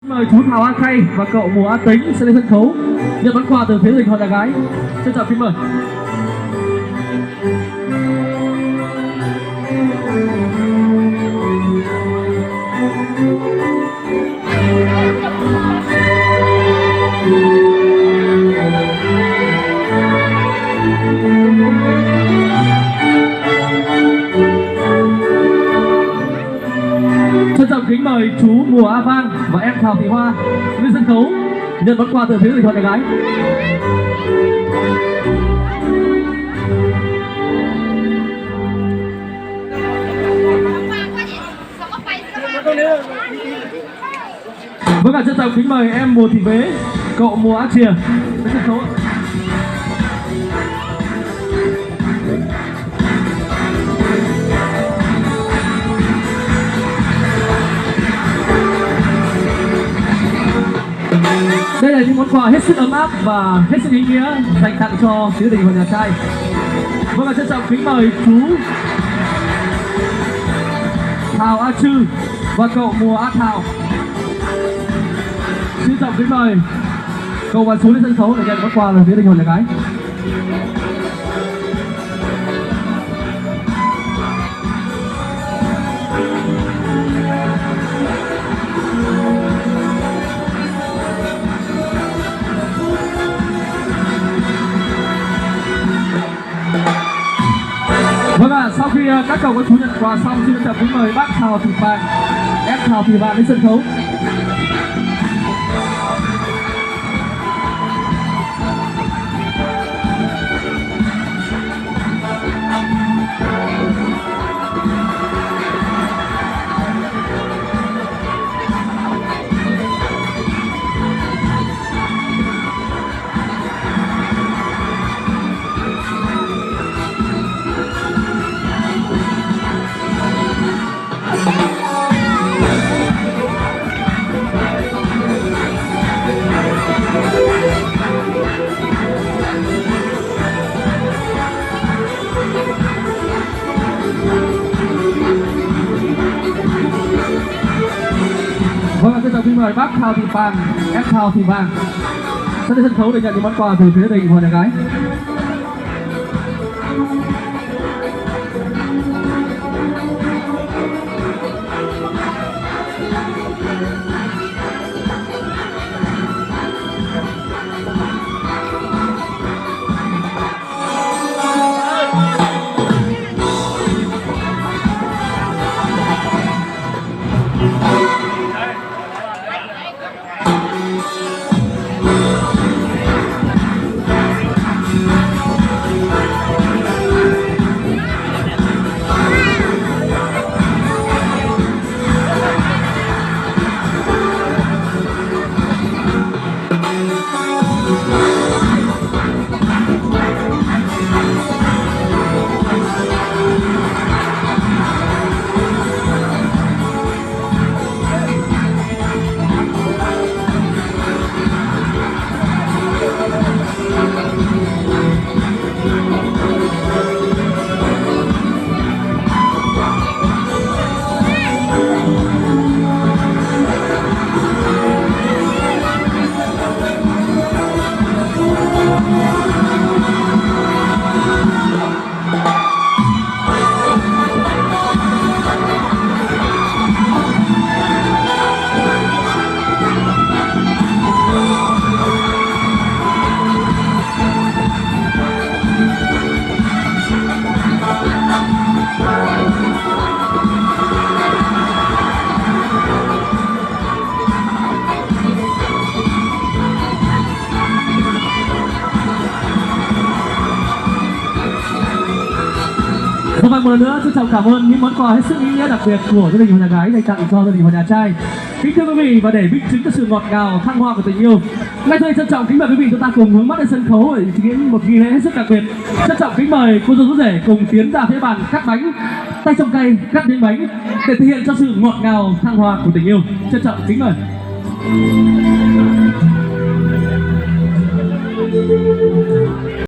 Mời chú Thảo A Khay và cậu Mùa A Tính sẽ lên sân khấu nhận món quà từ phía gia đình họ nhà gái. Trân trọng kính mời. Trân trọng kính mời chú Mùa A Vang và em Thảo Thị Hoa lên sân khấu nhận món quà từ phía gia đình họ nhà gái. Vâng ạ, trân trọng kính mời em Mùa Thị Vế, cậu Mùa A Chìa lên sân khấu. Đây là những món quà hết sức ấm áp và hết sức ý nghĩa dành tặng cho phía gia đình và nhà trai. Vâng ạ, trân trọng kính mời chú Thảo A Trư và cậu Mùa A Thảo. Xin trọng kính mời cậu và chú lên sân khấu để nhận món quà từ phía gia đình và nhà gái. Vâng ạ, sau khi các cậu các chú nhận quà xong, xin trọng kính mời bác Thảo Thị Vàng, em Thảo Thị Vàng lên sân khấu. Vâng, xin chào kính mời bác Thảo Thị Vàng, em Thảo Thị Vàng sẽ lên sân khấu để nhận những món quà từ phía gia đình và nhà gái. Vâng, một lần nữa xin chào cảm ơn những món quà hết sức ý nghĩa đặc biệt của gia đình và nhà gái dành tặng cho gia đình và nhà trai. Kính thưa quý vị, và để minh chứng cho sự ngọt ngào thăng hoa của tình yêu, ngay thôi trân trọng kính mời quý vị chúng ta cùng hướng mắt lên sân khấu để thực hiện một nghi lễ hết sức đặc biệt. Trân trọng kính mời cô dâu chú rể cùng tiến ra phía bàn cắt bánh, tay trong cây cắt miếng bánh để thể hiện cho sự ngọt ngào thăng hoa của tình yêu. Trân trọng kính mời.